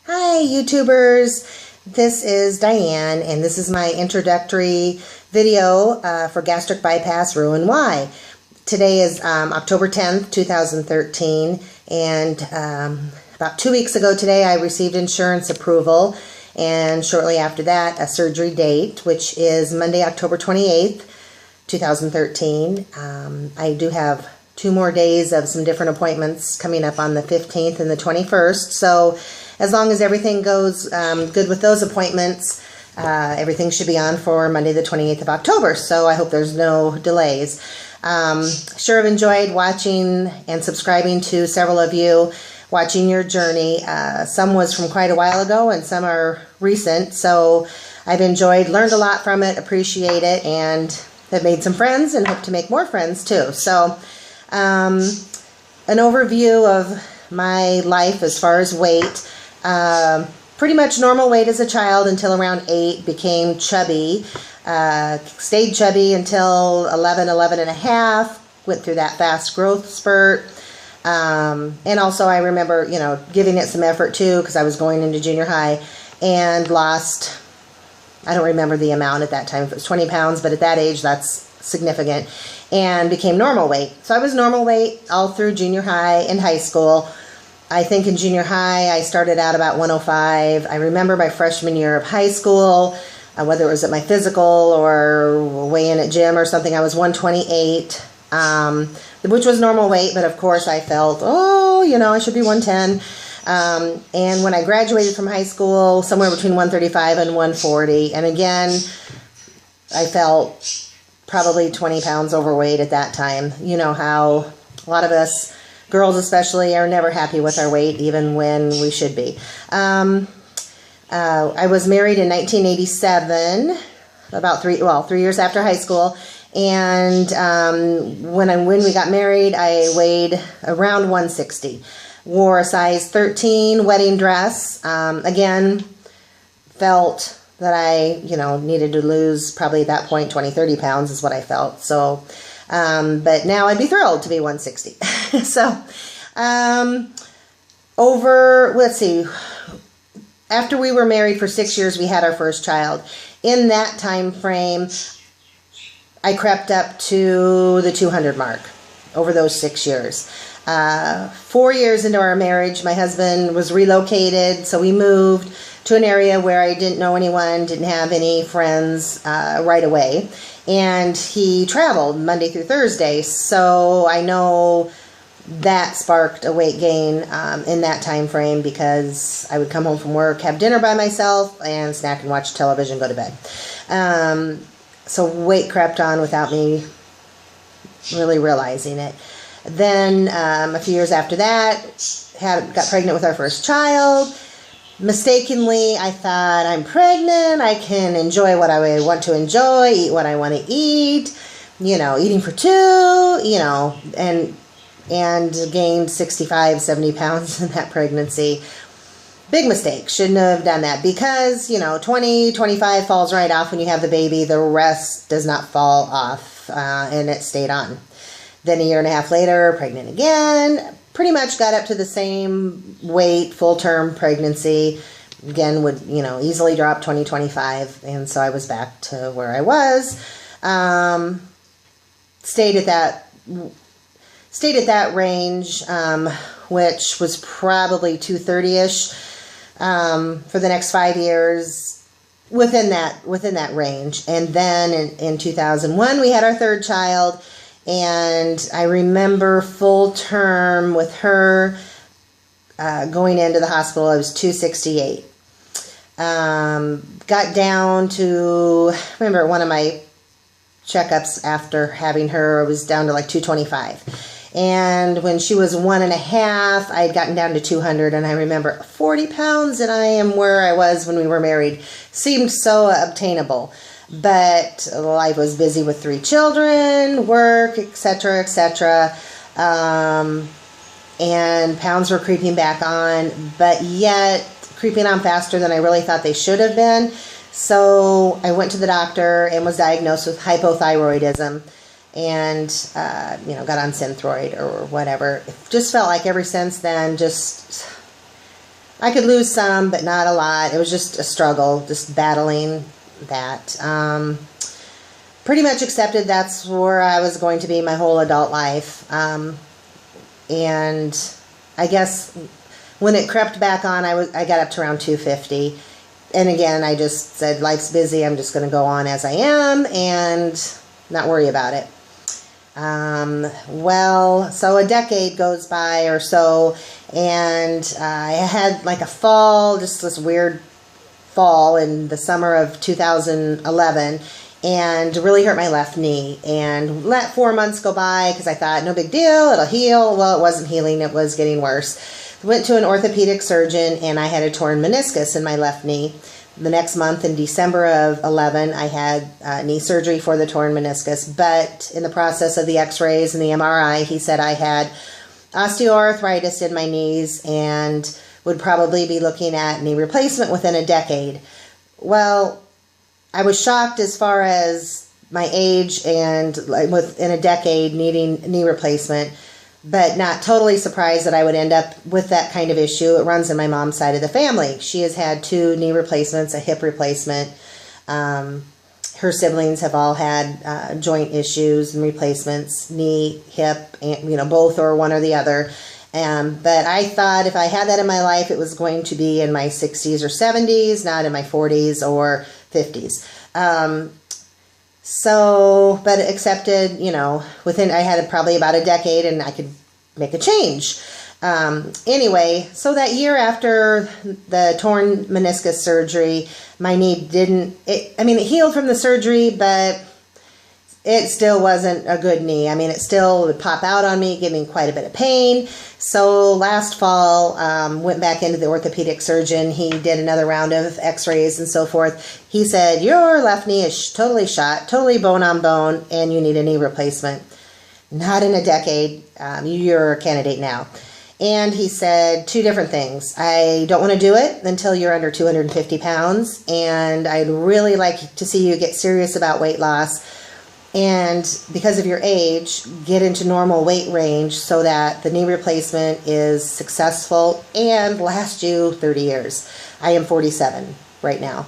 Hi YouTubers, this is Diane and this is my introductory video for gastric bypass RNY. Today is October 10th, 2013 and about 2 weeks ago today I received insurance approval, and shortly after that a surgery date, which is Monday, October 28th, 2013. I do have 2 more days of some different appointments coming up on the 15th and the 21st, so as long as everything goes good with those appointments, everything should be on for Monday the 28th of October, so I hope there's no delays. Sure have enjoyed watching and subscribing to several of you, watching your journey. Some was from quite a while ago and some are recent, so I've enjoyed, learned a lot from it, appreciate it, and have made some friends and hope to make more friends too. So an overview of my life as far as weight. Pretty much normal weight as a child until around 8, became chubby, stayed chubby until 11 and a half, went through that fast growth spurt, and also I remember, giving it some effort too because I was going into junior high, and lost, I don't remember the amount at that time, if it was 20 pounds, but at that age that's significant, and became normal weight. So I was normal weight all through junior high and high school. I think in junior high, I started out about 105. I remember my freshman year of high school, whether it was at my physical or weigh in at gym or something, I was 128, which was normal weight, but of course I felt, I should be 110. And when I graduated from high school, somewhere between 135 and 140, and again, I felt probably 20 pounds overweight at that time. You know how a lot of us, girls especially, are never happy with our weight, even when we should be. I was married in 1987, about 3 years after high school, and when we got married, I weighed around 160. Wore a size 13 wedding dress. Again, felt that I, needed to lose probably at that point 20-30 pounds is what I felt. So. But now I'd be thrilled to be 160. So, let's see, after we were married for 6 years, we had our first child. In that time frame, I crept up to the 200 mark over those 6 years. 4 years into our marriage, my husband was relocated, so we moved to an area where I didn't know anyone, didn't have any friends right away. And he traveled Monday through Thursday, so I know that sparked a weight gain in that time frame, because I would come home from work, have dinner by myself, and snack and watch television, go to bed. So weight crept on without me really realizing it. Then a few years after that, got pregnant with our first child. Mistakenly, I thought, I'm pregnant, I can enjoy what I want to enjoy, eat what I want to eat, eating for 2, and gained 65, 70 pounds in that pregnancy. Big mistake. Shouldn't have done that, because, 20, 25 falls right off when you have the baby. The rest does not fall off, and it stayed on. Then a year and a half later, pregnant again. Pretty much got up to the same weight, full-term pregnancy. Again, would, easily drop 20, 25. And so I was back to where I was. Stayed at that range, which was probably 230-ish for the next 5 years, within that range. And then in 2001, we had our third child. And I remember full term with her going into the hospital, I was 268. Got down to, I remember one of my checkups after having her, I was down to like 225. And when she was 1.5, I had gotten down to 200. And I remember 40 pounds, and I am where I was when we were married. Seemed so obtainable. But life was busy with 3 children, work, etc., etc. And pounds were creeping back on, but yet creeping on faster than I really thought they should have been. So I went to the doctor and was diagnosed with hypothyroidism. and got on Synthroid or whatever. It just felt like ever since then, just I could lose some, but not a lot. It was just a struggle, just battling that. Pretty much accepted that's where I was going to be my whole adult life. And I guess when it crept back on, I got up to around 250. And again, I just said, life's busy. I'm just going to go on as I am and not worry about it. Well, so a decade goes by or so, and I had like a fall, just this weird fall in the summer of 2011, and really hurt my left knee, and let 4 months go by because I thought no big deal, it'll heal. Well, it wasn't healing, it was getting worse. Went to an orthopedic surgeon, and I had a torn meniscus in my left knee. The next month, in December of 11, I had knee surgery for the torn meniscus, but in the process of the x-rays and the MRI, he said I had osteoarthritis in my knees and would probably be looking at knee replacement within a decade. Well, I was shocked as far as my age and within a decade needing knee replacement, but not totally surprised that I would end up with that kind of issue. It runs in my mom's side of the family. She has had 2 knee replacements, a hip replacement. Her siblings have all had joint issues and replacements, knee, hip, and, both or one or the other. But I thought if I had that in my life, it was going to be in my 60s or 70s, not in my 40s or 50s. So, but accepted, I had probably about a decade and I could make a change. Anyway, so that year after the torn meniscus surgery, my knee it healed from the surgery, but it still wasn't a good knee. It still would pop out on me, give me quite a bit of pain. So last fall, went back into the orthopedic surgeon. He did another round of x-rays and so forth. He said, your left knee is totally shot, totally bone on bone, and you need a knee replacement. Not in a decade. You're a candidate now. And he said 2 different things. I don't want to do it until you're under 250 pounds, and I'd really like to see you get serious about weight loss. And because of your age, get into normal weight range so that the knee replacement is successful and lasts you 30 years. I am 47 right now.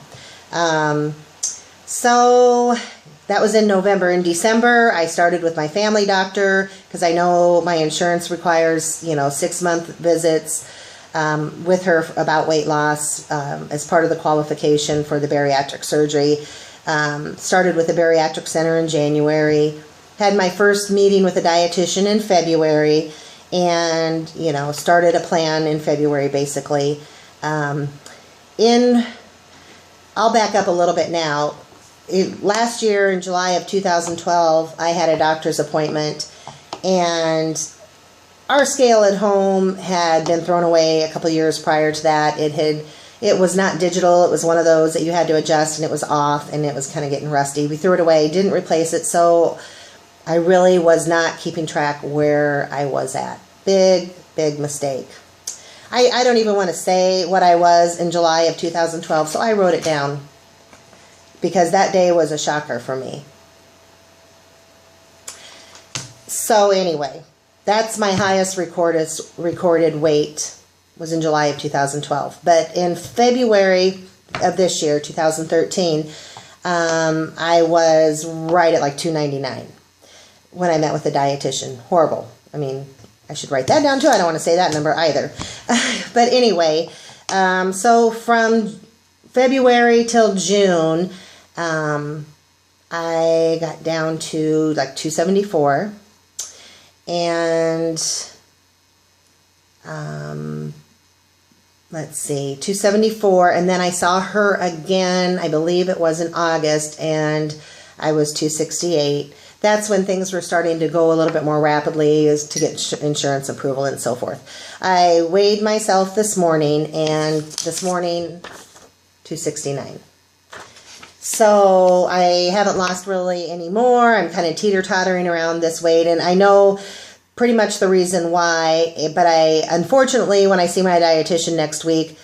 So that was in November. In December, I started with my family doctor because I know my insurance requires, 6-month visits with her about weight loss as part of the qualification for the bariatric surgery. Started with the bariatric center in January, had my first meeting with a dietitian in February, and, started a plan in February, basically. I'll back up a little bit now. Last year in July of 2012, I had a doctor's appointment, and our scale at home had been thrown away a couple years prior to that. It was not digital. It was one of those that you had to adjust, and it was off, and it was kind of getting rusty. We threw it away, didn't replace it, so I really was not keeping track where I was at. Big, big mistake. I don't even want to say what I was in July of 2012, so I wrote it down because that day was a shocker for me. So anyway, that's my highest recorded weight. Was in July of 2012. But in February of this year, 2013, I was right at like 299 when I met with the dietitian. Horrible. I should write that down too. I don't want to say that number either. But anyway, so from February till June, I got down to like 274. And let's see, 274, and then I saw her again, I believe it was in August, and I was 268. That's when things were starting to go a little bit more rapidly, is to get insurance approval and so forth. I weighed myself this morning, and this morning, 269. So I haven't lost really any more. I'm kind of teeter-tottering around this weight, and I know pretty much the reason why, but unfortunately, when I see my dietitian next week,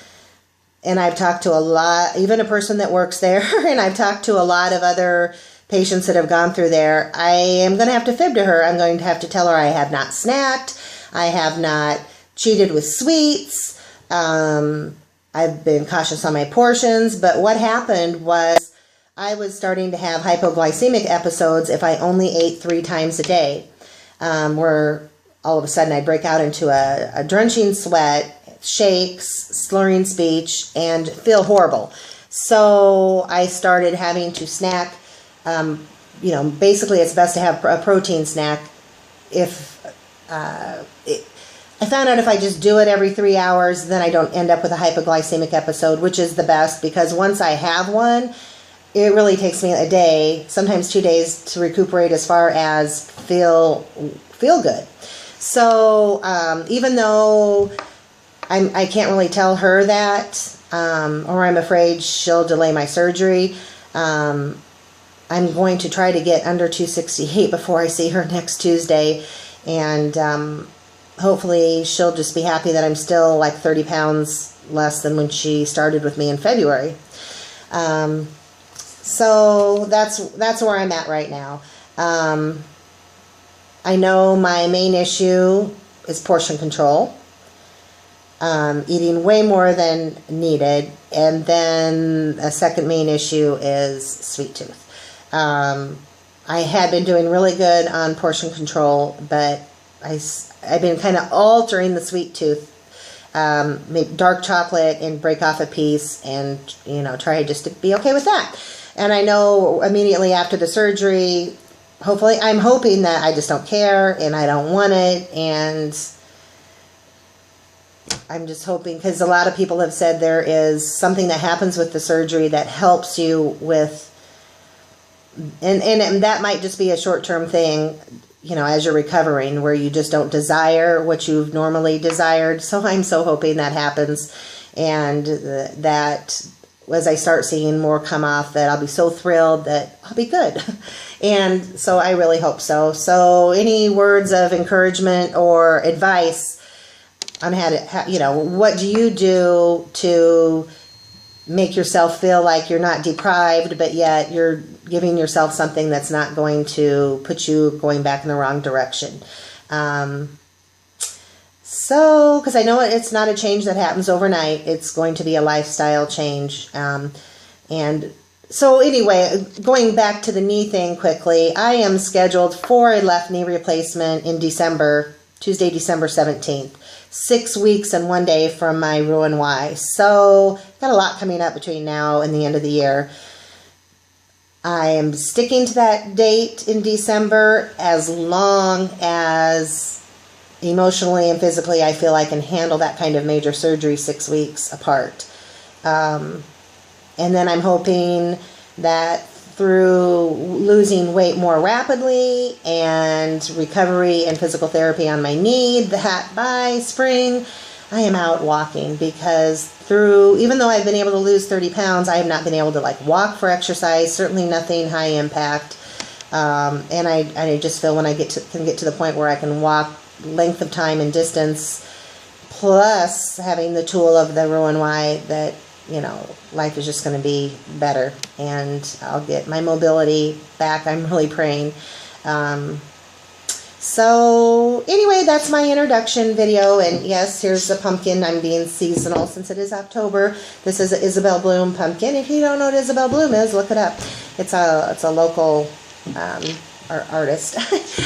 and I've talked to a lot, even a person that works there, and I've talked to a lot of other patients that have gone through there, I am going to have to fib to her. I'm going to have to tell her I have not snacked, I have not cheated with sweets, I've been cautious on my portions, but what happened was I was starting to have hypoglycemic episodes if I only ate 3 times a day, where all of a sudden I'd break out into a drenching sweat, shakes, slurring speech, and feel horrible. So I started having to snack. Basically it's best to have a protein snack. I found out if I just do it every 3 hours, then I don't end up with a hypoglycemic episode, which is the best, because once I have one, it really takes me a day, sometimes 2 days, to recuperate as far as feel good. So even though I can't really tell her that, or I'm afraid she'll delay my surgery, I'm going to try to get under 268 before I see her next Tuesday, and hopefully she'll just be happy that I'm still like 30 pounds less than when she started with me in February. So that's where I'm at right now. I know my main issue is portion control, eating way more than needed, and then a second main issue is sweet tooth. I had been doing really good on portion control, but I've been kind of altering the sweet tooth, make dark chocolate and break off a piece, and try just to be okay with that. And I know immediately after the surgery, hopefully, I'm hoping that I just don't care and I don't want it, and I'm just hoping, because a lot of people have said there is something that happens with the surgery that helps you with, and that might just be a short-term thing, as you're recovering, where you just don't desire what you've normally desired. So I'm so hoping that happens, and that as I start seeing more come off, that I'll be so thrilled that I'll be good. And so I really hope so. So any words of encouragement or advice on how to, what do you do to make yourself feel like you're not deprived, but yet you're giving yourself something that's not going to put you going back in the wrong direction? So, because I know it's not a change that happens overnight. It's going to be a lifestyle change. And so anyway, going back to the knee thing quickly, I am scheduled for a left knee replacement in December, Tuesday, December 17th. 6 weeks and 1 day from my RNY. So, got a lot coming up between now and the end of the year. I am sticking to that date in December as long as emotionally and physically I feel I can handle that kind of major surgery 6 weeks apart. And then I'm hoping that through losing weight more rapidly and recovery and physical therapy on my knee, that by spring I am out walking, because even though I've been able to lose 30 pounds, I have not been able to walk for exercise, certainly nothing high impact. And I just feel when I can get to the point where I can walk length of time and distance, plus having the tool of the RNY, that life is just going to be better, and I'll get my mobility back. I'm really praying. So anyway, that's my introduction video, and yes, here's the pumpkin. I'm being seasonal since it is October. This is an Isabel Bloom pumpkin. If you don't know what Isabel Bloom is, look it up. It's a local artist.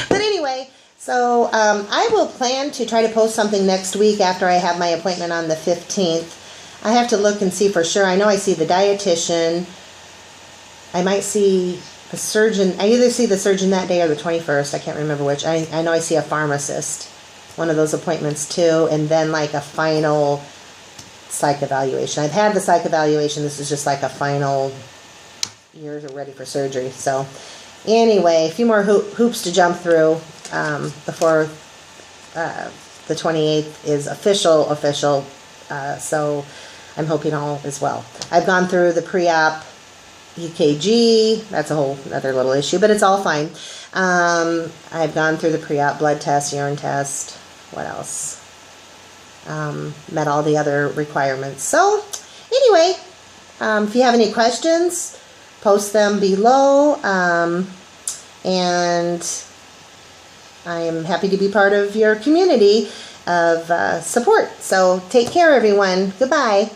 But anyway, so I will plan to try to post something next week after I have my appointment on the 15th. I have to look and see for sure. I know I see the dietitian. I might see the surgeon. I either see the surgeon that day or the 21st. I can't remember which. I know I see a pharmacist, one of those appointments too, and then a final psych evaluation. I've had the psych evaluation. This is just like a final, you're ready for surgery. So anyway, a few more hoops to jump through before the 28th is official. So I'm hoping all is well. I've gone through the pre-op EKG. That's a whole other little issue, but it's all fine. I've gone through the pre-op blood test, urine test. What else? Met all the other requirements. So anyway, if you have any questions, post them below. And I am happy to be part of your community. support. So take care, everyone. Goodbye.